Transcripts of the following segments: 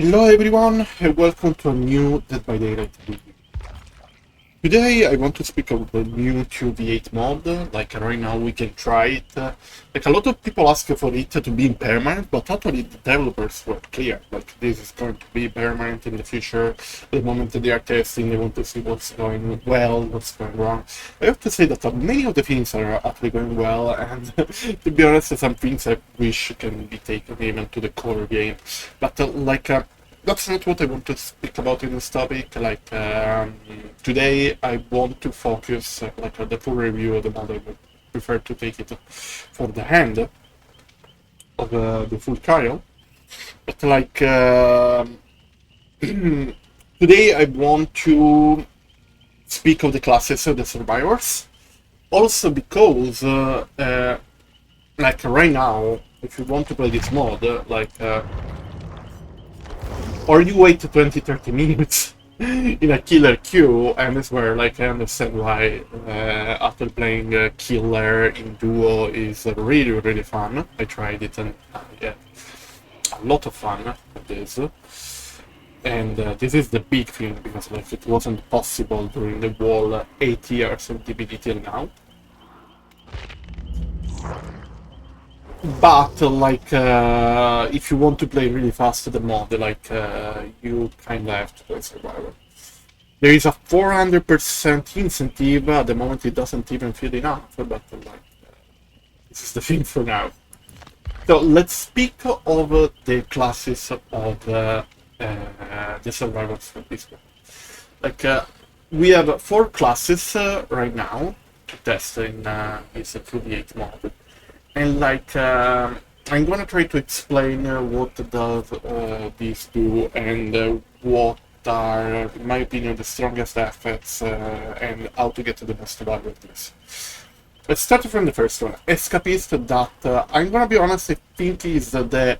Hello everyone and welcome to a new Dead by Daylight video. Today I want to speak about the new 2v8 mod. Like right now we can try it. Like a lot of people ask for it to be permanent, but actually the developers were clear. Like this is going to be permanent in the future. The moment they are testing, they want to see what's going well, what's going wrong. I have to say that many of the things are actually going well, and to be honest, some things I wish can be taken even to the core game. But that's not what I want to speak about in this topic. Today I want to focus on the full review of the mod. I would prefer to take it for the end of the full trial. But today I want to speak of the classes of the survivors. Also because right now, if you want to play this mod, or you wait 20-30 minutes in a killer queue, and it's where I understand why after playing killer in duo is really fun. I tried it and I had a lot of fun with this. And this is the big thing, because it wasn't possible during the whole 8 years of DBD till now. But if you want to play really fast the mod, you kind of have to play survival. There is a 400% incentive. At the moment it doesn't even feel enough, but this is the thing for now. So let's speak of the classes of the survivors for this one. We have 4 classes right now to test in this 2v8 mod. And I'm gonna try to explain what does these do, and what are, in my opinion, the strongest effects, and how to get to the most value of this. Let's start from the first one, Escapist, that I'm gonna be honest, I think is the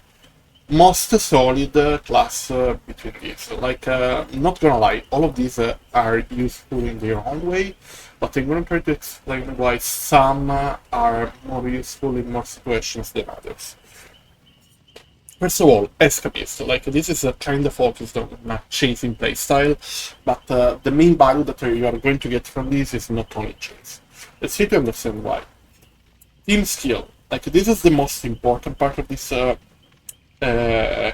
most solid class between these. Not gonna lie, all of these are useful in their own way, but I'm gonna try to explain why some are more useful in more situations than others. First of all, Escapist. This is kind of focused on a chasing playstyle, but the main value that you are going to get from this is not only chase. Let's try to understand why. Team skill. This is the most important part of this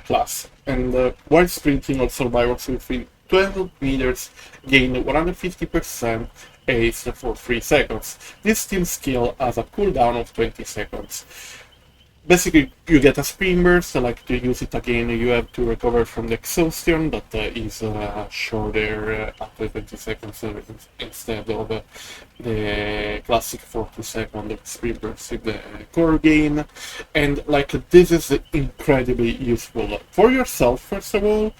class, and while sprinting or survivors within 12 meters gain 150% haste for 3 seconds. This team skill has a cooldown of 20 seconds. Basically, you get a sprint burst. To use it again, you have to recover from the exhaustion, that is shorter after 20 seconds instead of the classic 40-second sprint burst in the core game. And this is incredibly useful for yourself, first of all,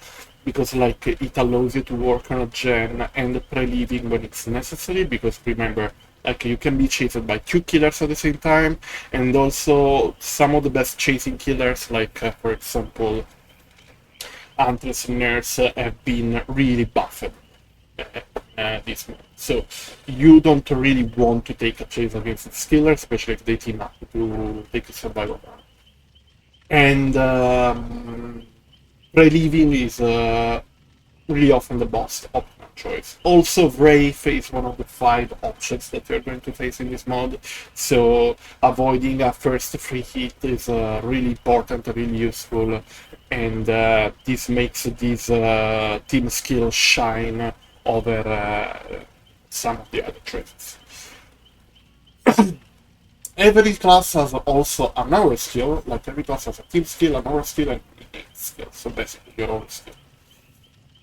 because it allows you to work on a gen and pre-leaving when it's necessary, because remember, you can be chased by 2 killers at the same time, and also some of the best chasing killers, for example, Huntress and Nurse, have been really buffed this month. So you don't really want to take a chase against this killer, especially if they team up to take a survival round. And pre-leaving is really often the most optimal choice. Also, Wraith is one of the 5 options that you're going to face in this mod, so avoiding a first free hit is really important, really useful, and this makes this team skill shine over some of the other traits. Every class has also an aura skill. Every class has a team skill, an aura skill, and an innate skill, so basically your own skill.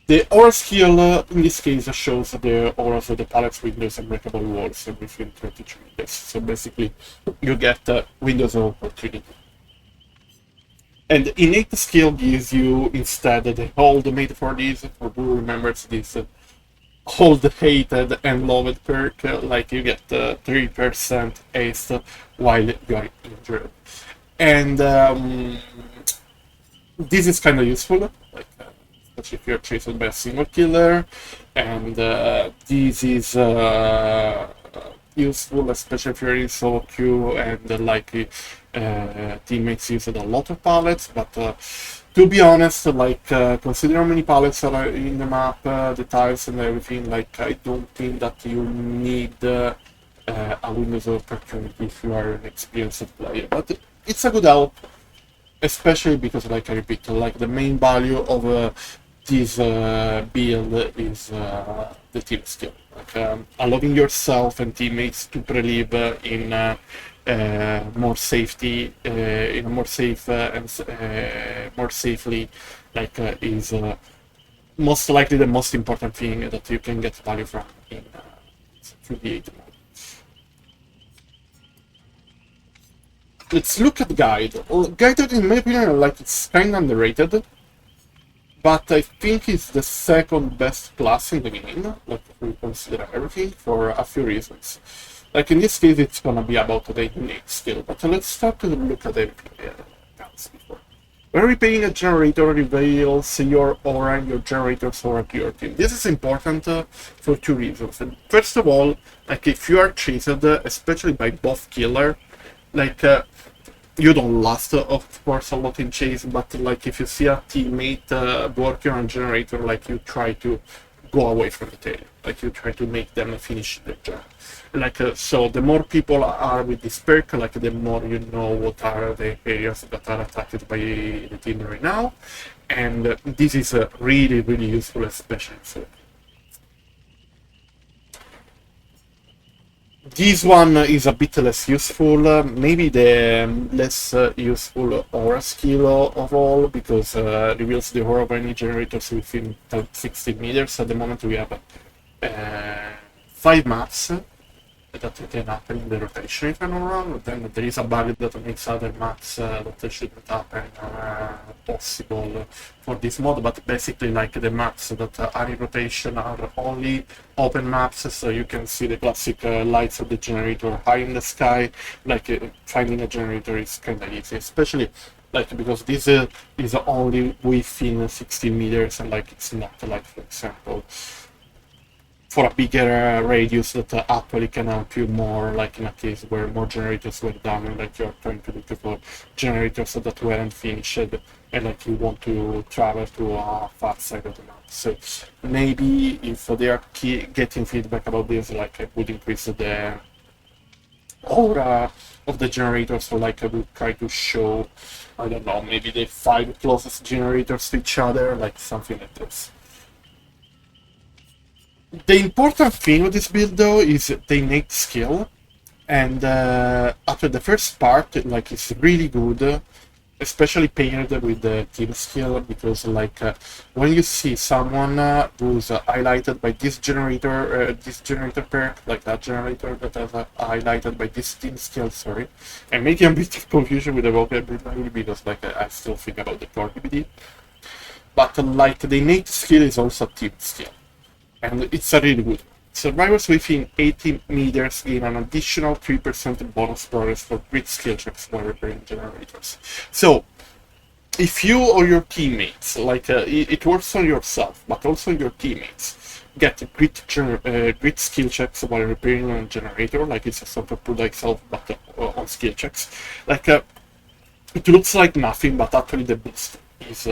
The aura skill, in this case, shows the auras of the palace windows and breakable walls within 33 meters. So basically, you get windows of opportunity. And innate skill gives you instead the hold made for this, for who remembers this hold hated and loved perk. You get 3% haste while you are injured. And this is kind of useful, especially if you're chased by a single killer, and this is useful, especially if you're in solo queue and teammates use a lot of pallets. But to be honest, consider how many pallets are in the map, the tiles and everything. I don't think that you need a Windows opportunity if you are an experienced player. But it's a good help, especially because, I repeat, the main value of this build is the team skill, allowing yourself and teammates to pre-live in more safety, in a more safe and more safely, is most likely the most important thing that you can get value from in 3D8 mode. Let's look at Guide. Well, Guide, in my opinion, it's kind of underrated, but I think it's the second best class in the game, if we consider everything, for a few reasons. In this case, it's gonna be about the innate skill, but let's start to look at everything else before. When repairing a generator reveals your aura and your generator's aura to your team. This is important for two reasons. First of all, if you are chased, especially by buff killer, you don't last, of course, a lot in chase, but if you see a teammate working on a generator, you try to go away from the tail, you try to make them finish their job. So the more people are with this perk, the more you know what are the areas that are attacked by the team right now, and this is really, really useful, especially for. This one is a bit less useful, maybe the less useful aura skill of all, because reveals the aura of any generators within 60 meters. At the moment we have 5 maps that can happen in the rotation, if I'm not wrong. Then there is a bug that makes other maps that shouldn't happen possible for this mod, but basically the maps that are in rotation are only open maps, so you can see the classic lights of the generator high in the sky. Finding a generator is kind of easy, especially because this is only within 60 meters, and it's not for example for a bigger radius that actually can help you more, in a case where more generators were down and you're trying to look for generators that weren't finished and you want to travel to a far side of the map. So maybe if they are getting feedback about this, I would increase the aura of the generator, so I would try to show, I don't know, maybe the 5 closest generators to each other, something like this. The important thing with this build, though, is the innate skill, and after the first part, it's really good, especially paired with the team skill, because when you see someone who's highlighted by this generator perk, that generator that is highlighted by this team skill, sorry, I'm making a bit of confusion with the vocabulary because I still think about the core DBD, but the innate skill is also a team skill. And it's a really good. Survivors within 80 meters gain an additional 3% bonus progress for grit skill checks while repairing generators. So, if you or your teammates, it works on yourself, but also your teammates, get grit skill checks while repairing a generator, it's a sort of pull thyself, but on skill checks, it looks like nothing, but actually the boost is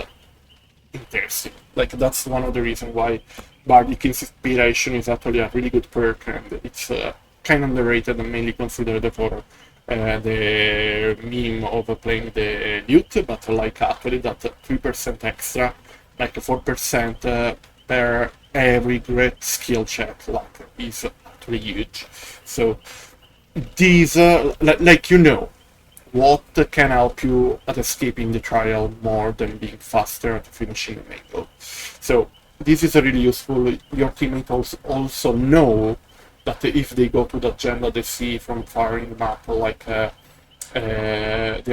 interesting. That's one of the reasons why Bardic Inspiration is actually a really good perk, and it's kind of underrated and mainly considered for the meme of playing the loot, but actually that 3% extra, 4% per every great skill check, is actually huge. So these, what can help you at escaping the trial more than being faster at finishing the main goal. So this is really useful. Your teammates also know that if they go to the agenda they see from far in the map, they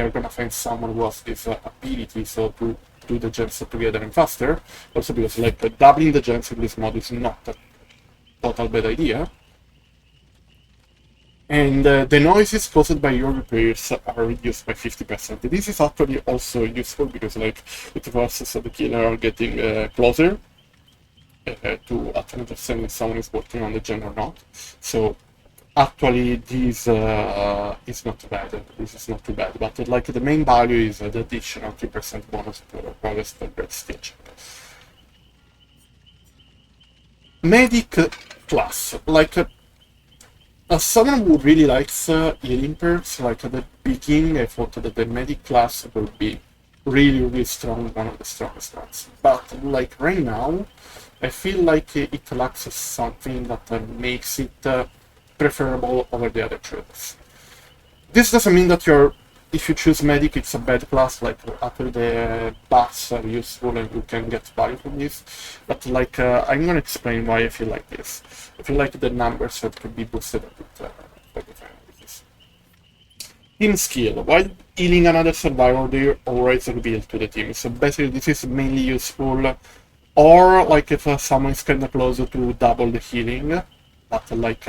are gonna find someone who has this ability, so to do the gens together and faster. Also because doubling the gens in this mod is not a total bad idea. And the noises caused by your repairs are reduced by 50%. This is actually also useful because it forces the killer getting closer to understand if someone is working on the gen or not. So actually this is not too bad. This is not too bad, but like the main value is the additional 3% bonus for progress for prestige. Medic class, like as someone who really likes healing perks, like at the beginning I thought that the medic class would be really, really strong, one of the strongest ones. But like right now, I feel like it lacks something that makes it preferable over the other traits. This doesn't mean that if you choose medic, it's a bad class. Like after the buffs are useful and you can get value from this. But like I'm gonna explain why I feel like this. I feel like the numbers that could be boosted a bit for the families. Team skill. While healing another survivor, they always reveal to the team. So basically, this is mainly useful, or like if someone is kind of close to double the healing, but like.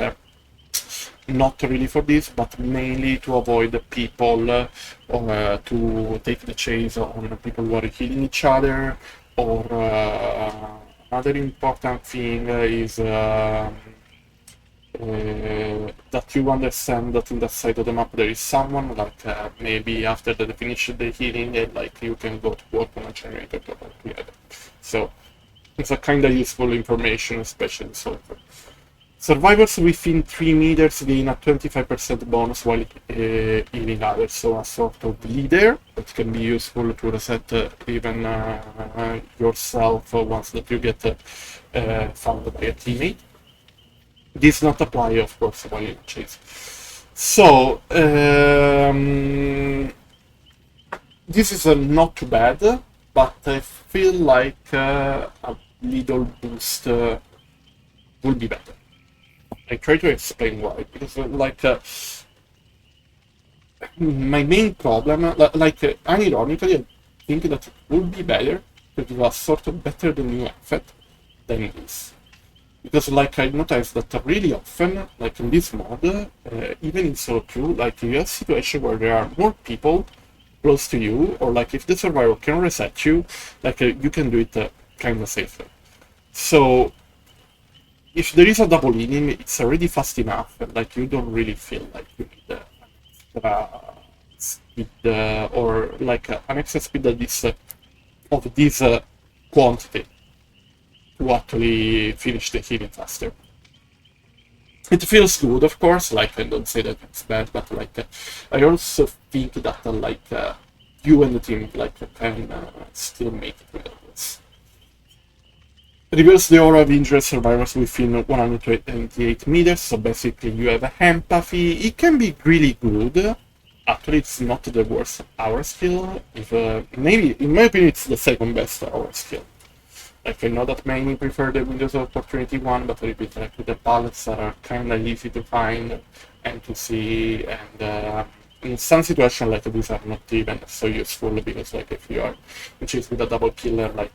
Not really for this, but mainly to avoid people or to take the chase on people who are healing each other. Or another important thing is that you understand that in that side of the map there is someone, like maybe after they finish the healing, like you can go to work on a generator to work together. So it's a kind of useful information, especially so. Survivors within 3 meters gain a 25% bonus while healing others, so a sort of leader that can be useful to reset even yourself once that you get found by a teammate. This not apply, of course, while you chase. So, this is not too bad, but I feel like a little boost would be better. I try to explain why, because like my main problem, unironically, I think that it would be better to do a sort of better than new effect than this. Because like I noticed that really often, like in this mod, even in solo queue, like you have a situation where there are more people close to you, or like if the survivor can reset you, like you can do it kind of safely. So if there is a double healing, it's already fast enough, and like you don't really feel like you need speed or like an extra speed of this quantity to actually finish the healing faster. It feels good, of course. Like I don't say that it's bad, but like I also think that like you and the team like can still make it with this. Reveals the aura of injured survivors within 128 meters, so basically you have empathy. It can be really good. Actually, it's not the worst hour skill. If maybe, in my opinion, it's the second best hour skill. Like I know that many prefer the Windows of Opportunity one, but I repeat, like the palettes are kind of easy to find and to see, and in some situations like these are not even so useful, because like if you are chased with a double killer, like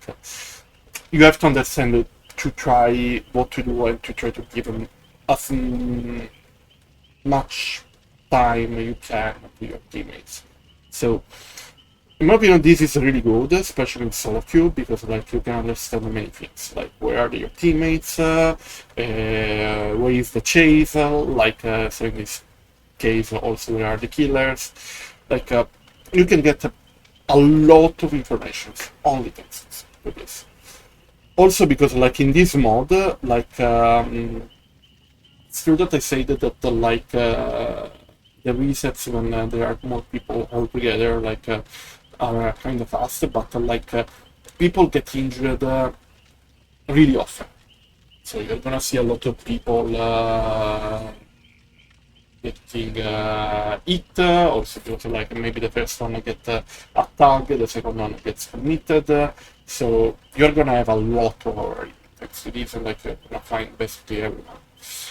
you have to understand to try what to do and to try to give them as much time you can to your teammates. So, in my opinion, this is really good, especially in solo queue, because like you can understand many things, like where are your teammates, where is the chase, so in this case also where are the killers, like you can get a lot of information, only thanks to this. Also because like in this mod, like it's true that I say that like the resets when there are more people all together like are kind of fast, but like people get injured really often. So you're gonna see a lot of people getting hit, also because like maybe the first one get attacked, the second one gets committed. So you're gonna have a lot of thanks to this, and like you're gonna find basically everyone.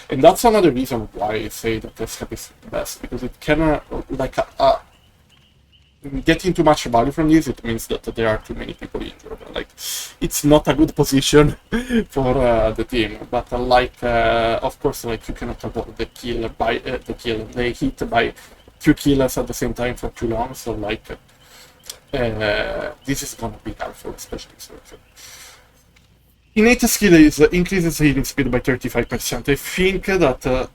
And that's another reason why I say that escape is the best, because it can like getting too much value from this, it means that there are too many people injured. Like, it's not a good position for the team. But like, of course, like you cannot avoid the hit by two killers at the same time for too long. So like, this is gonna be helpful, especially so. Innate skill is increases healing speed by 35%. I think that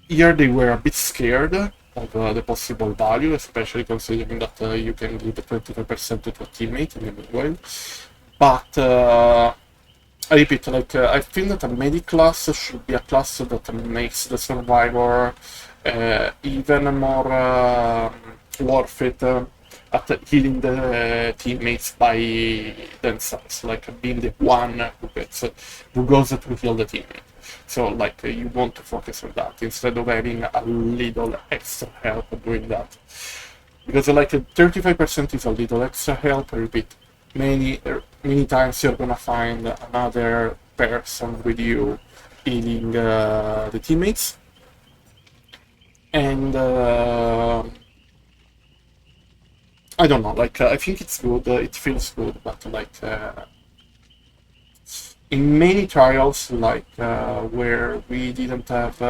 here they were a bit scared of the possible value, especially considering that you can give 25% to a teammate in the meanwhile. But I repeat, I feel that a medic class should be a class that makes the survivor even more worth it at healing the teammates by themselves, like being the one who goes to heal the teammate. So you want to focus on that instead of having a little extra help doing that. Because 35% is a little extra help, I repeat, many times you're gonna find another person with you healing the teammates. And I don't know, I think it's good, it feels good, but in many trials, where we didn't have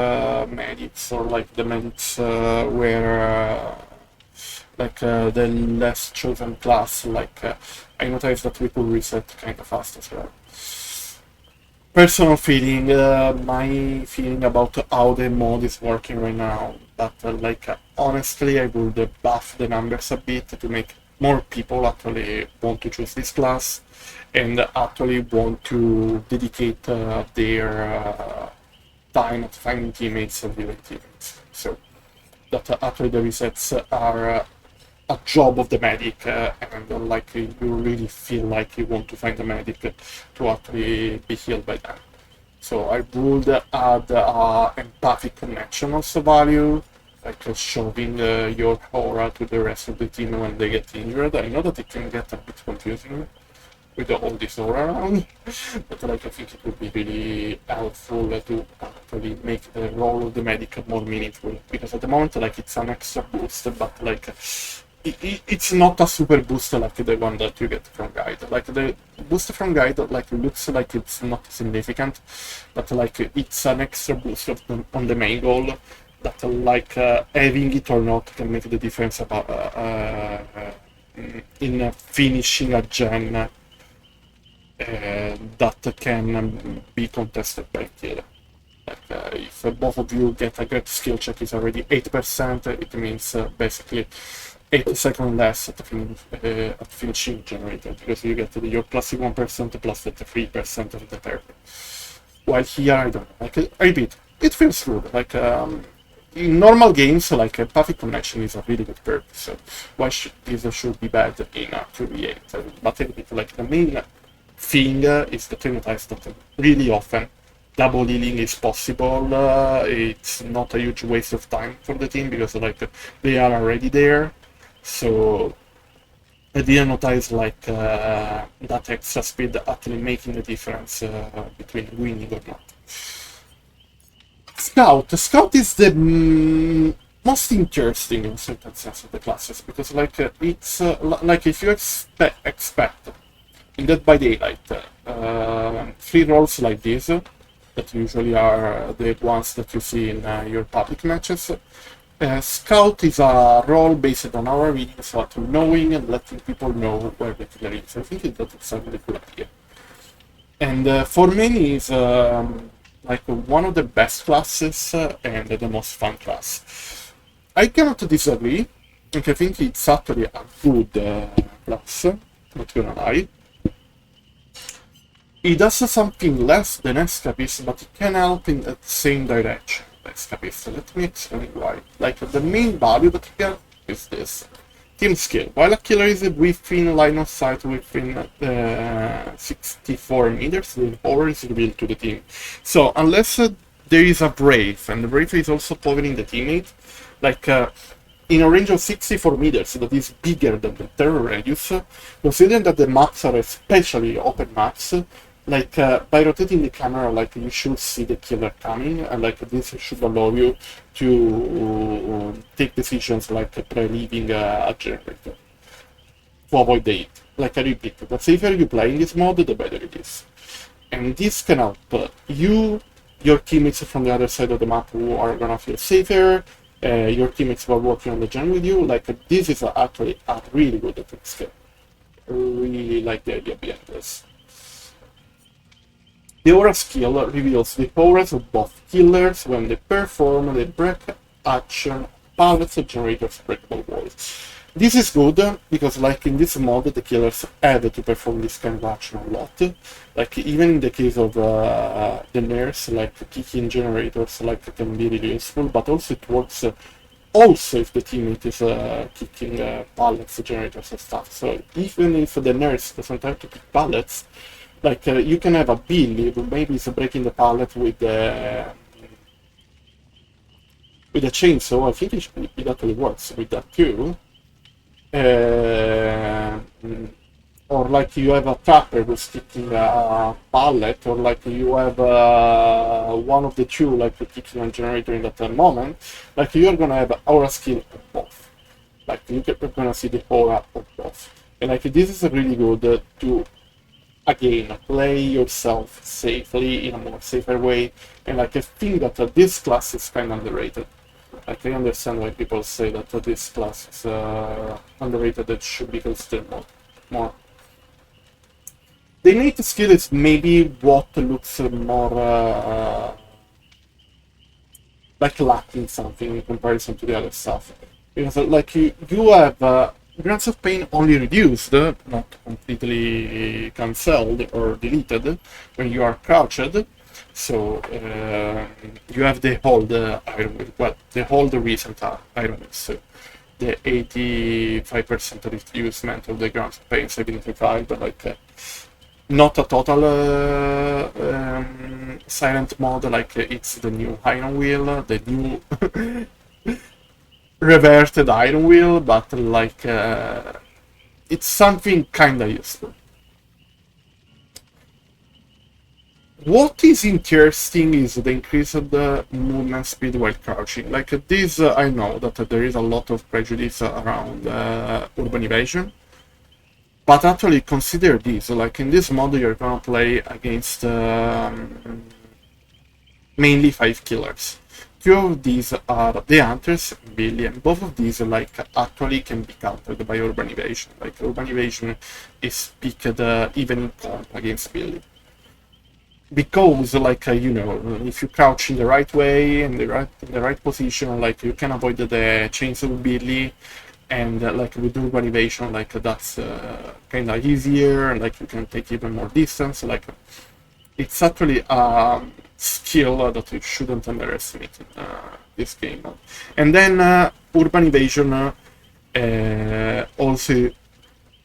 medics, or the medics were the less chosen class, I noticed that we could reset kind of fast as well. Personal feeling, my feeling about how the mod is working right now, but honestly, I would buff the numbers a bit to make more people actually want to choose this class and actually want to dedicate their time at finding teammates and healing teammates. So that actually the resets are a job of the medic, and you really feel like you want to find a medic to actually be healed by them. So I would add empathic connection also value, showing your aura to the rest of the team when they get injured. I know that it can get a bit confusing with all this aura around, but I think it would be really helpful to actually make the role of the medic more meaningful, because at the moment it's an extra boost, but it's not a super boost like the one that you get from guide. The boost from guide looks like it's not significant, but it's an extra boost on the main goal that having it or not can make the difference about in finishing a gen that can be contested by kill. If both of you get a great skill check is already 8%, it means basically 80 seconds less at finishing generator, because you get your plus 1% plus the 3% of the perk. While here, I don't know. I repeat, it feels good. In normal games, a perfect connection is a really good perk, so why this should be bad in 2v8? But I repeat, the main thing is the notice that really often double healing is possible. It's not a huge waste of time for the team, because they are already there. So I didn't notice that extra speed actually making the difference between winning or not. Scout is the most interesting in certain sense of the classes, because it's if you expect in Dead by Daylight 3 roles like this, that usually are the ones that you see in your public matches. Scout is a role based on our readings, so knowing and letting people know where the killer is. I think that's a really cool idea. And for many, is one of the best classes and the most fun class. I cannot disagree. I think it's actually a good class, not gonna lie. It does something less than Escapist, but it can help in the same direction. Escapist. Let me explain why. The main value that you get is this. Team skill. While a killer is within line of sight within 64 meters, the power is revealed to the team. So unless there is a Brave, and the Brave is also covering the teammate, in a range of 64 meters, that is bigger than the terror radius, considering that the maps are especially open maps, by rotating the camera, you should see the killer coming, and this should allow you to take decisions pre-leaving a generator to avoid the hit. I repeat, the safer you play in this mode, the better it is. And this can help you, your teammates from the other side of the map who are gonna feel safer, your teammates who are working on the gen with you. This is actually a really good attack skill. I really like the idea behind this. The aura skill reveals the auras of both killers when they perform the break action pallets generators breakable walls. This is good because, like in this mode, the killers have to perform this kind of action a lot. Like even in the case of the nurse, like kicking generators, like can be really useful. But also it works also if the teammate is kicking pallets, generators, and stuff. So even if the nurse doesn't have to kick pallets, like you can have a Billy who maybe is breaking the pallet with the chainsaw. I think it actually works with that too. Uh, or like you have a trapper who's kicking a pallet, or like you have one of the two, like kicking a generator in that moment, like you're gonna have aura skill of both. Like you're gonna see the aura of both. And like this is really good to, again, play yourself safely in a more safer way. And like I think that this class is kind of underrated. Like I understand why people say that this class is underrated, it should be considered more. The innate skill is maybe what looks more like lacking something in comparison to the other stuff. Because like you have grants of pain only reduced, not completely cancelled or deleted when you are crouched. So you have the hold iron will, well, the hold recent iron will, so the 85% reducement of the grants of pain, 75, but like not a total silent mode, like it's the new iron wheel, the new reverted iron wheel, but like it's something kinda useful. What is interesting is the increase of the movement speed while crouching. Like this, I know that there is a lot of prejudice around urban evasion, but actually consider this. Like in this mode, you're gonna play against mainly 5 killers. 2 of these are the hunters, Billy, and both of these like actually can be countered by urban evasion. Like urban evasion is picked even in comp against Billy. Because like you know, if you crouch in the right way and in the right position, like you can avoid the chainsaw Billy, and like with urban evasion, like that's kind of easier, and like you can take even more distance. Like it's actually a skill that you shouldn't underestimate in this game. And then urban evasion also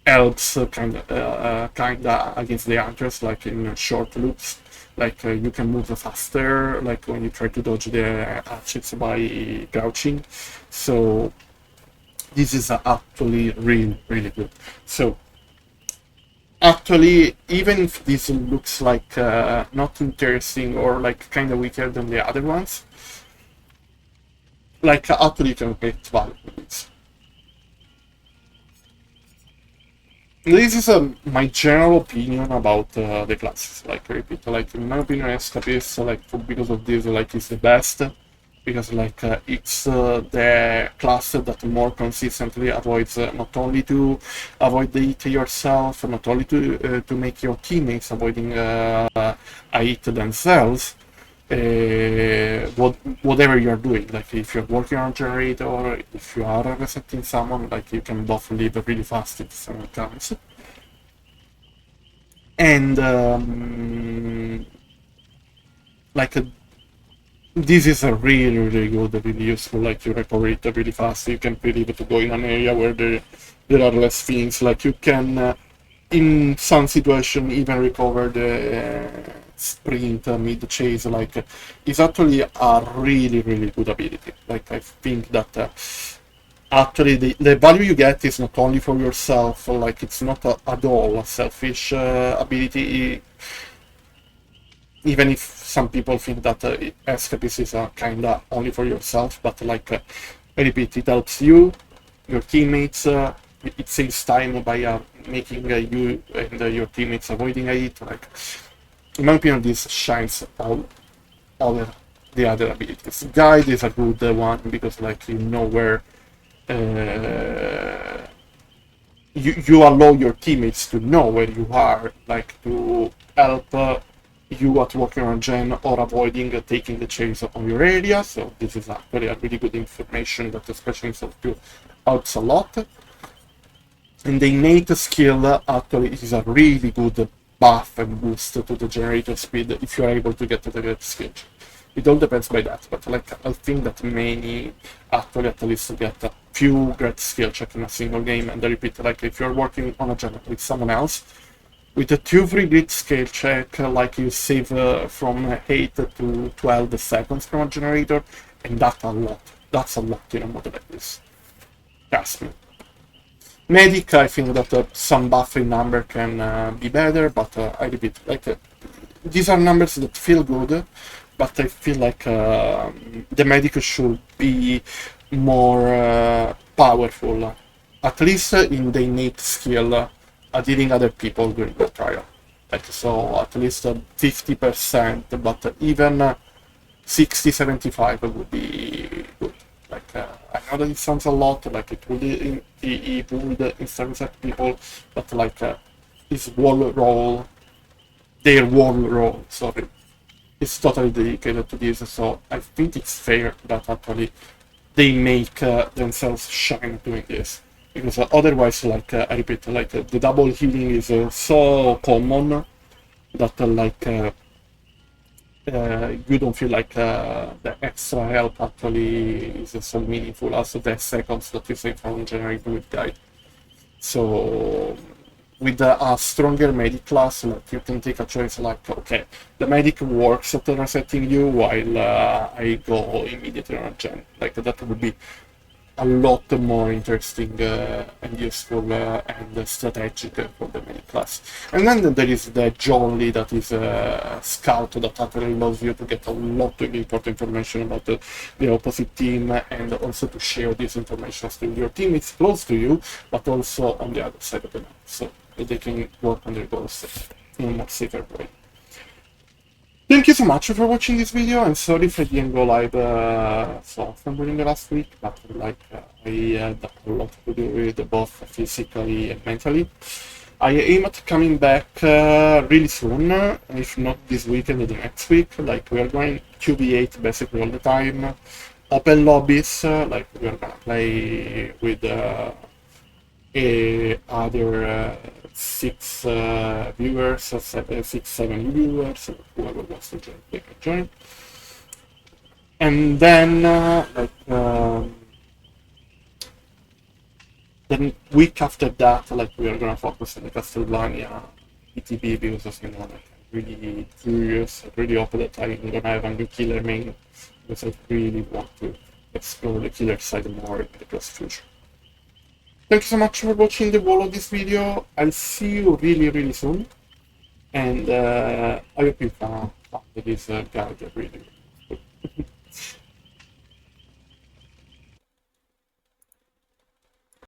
helps kinda against the hunters, like in short loops. Like you can move faster, like when you try to dodge the hatchets by crouching. So this is actually really good. So actually, even if this looks like not interesting or like kind of weaker than the other ones, like actually you can get value with this. This is my general opinion about the classes. Like I repeat, like in my opinion, Escapist, like because of this, like is the best, because like it's the class that more consistently avoids not only to avoid the hit yourself, not only to make your teammates avoiding a hit themselves. Whatever you're doing, like if you're working on a generator or if you are resetting someone, like you can both leave really fast if someone comes. And like this is a really good, really useful. Like you recover it really fast. You can leave it to go in an area where there are less things. Like you can, in some situation, even recover the sprint mid chase. Like it's actually a really good ability. Like I think that actually the value you get is not only for yourself. Like it's not at all a selfish ability. Even if some people think that escapism is kinda only for yourself, but like I repeat, it helps you, your teammates. It saves time by making you and your teammates avoiding it. Like in my opinion, this shines all over the other abilities. Guide is a good one because like you know where you allow your teammates to know where you are, like to help you are working on a gen or avoiding taking the chase on your area. So this is actually a really good information that especially in you helps a lot. And the innate skill actually is a really good buff and boost to the generator speed if you are able to get to the great skill. It all depends by that, but like I think that many actually at least get a few great skill check in a single game. And I repeat, like if you're working on a gen with someone else, with a 2-3 grid scale check, like you save from 8 to 12 seconds from a generator, and that's a lot. That's a lot in a mode like this. Trust me. Medic, I think that some buffing number can be better, but I repeat, like these are numbers that feel good, but I feel like the medic should be more powerful, at least in the innate skill at hitting other people during the trial. Like so, at least 50%, but even 60-75 would be good. Like I know that it sounds a lot, like it would insert people, but like his wall roll, their wall roll, sorry, is totally dedicated to this. So I think it's fair that actually they make themselves shine doing this. Because otherwise, like I repeat, like the double healing is so common that you don't feel like the extra help actually is so meaningful. Also, the seconds that you save from generating with guide. So with a stronger medic class, like you can take a choice like, okay, the medic works at resetting you while I go immediately on a gen. Like that would be a lot more interesting and useful and strategic for the main class. And then there is the Jolly, that is a scout that actually allows you to get a lot of important information about the opposite team, and also to share these information to your teammates close to you, but also on the other side of the map, so they can work on their goals in a more safer way. Thank you so much for watching this video, and sorry if I didn't go live so often during the last week, but like I had a lot to do with both physically and mentally. I aim at coming back really soon, if not this week and the next week. Like we are going QB8 basically all the time, open lobbies, like we are gonna play with other 6 viewers, 6-7 viewers, whoever wants to join, they can join. And then, then week after that, like we are gonna focus on the Castlevania ETB, because you know, like I'm really curious. I really hope that I'm gonna have a new killer main, because I really want to explore the killer side more in the close future. Thank you so much for watching the wall of this video. I'll see you really soon. And I hope you found this guide really good.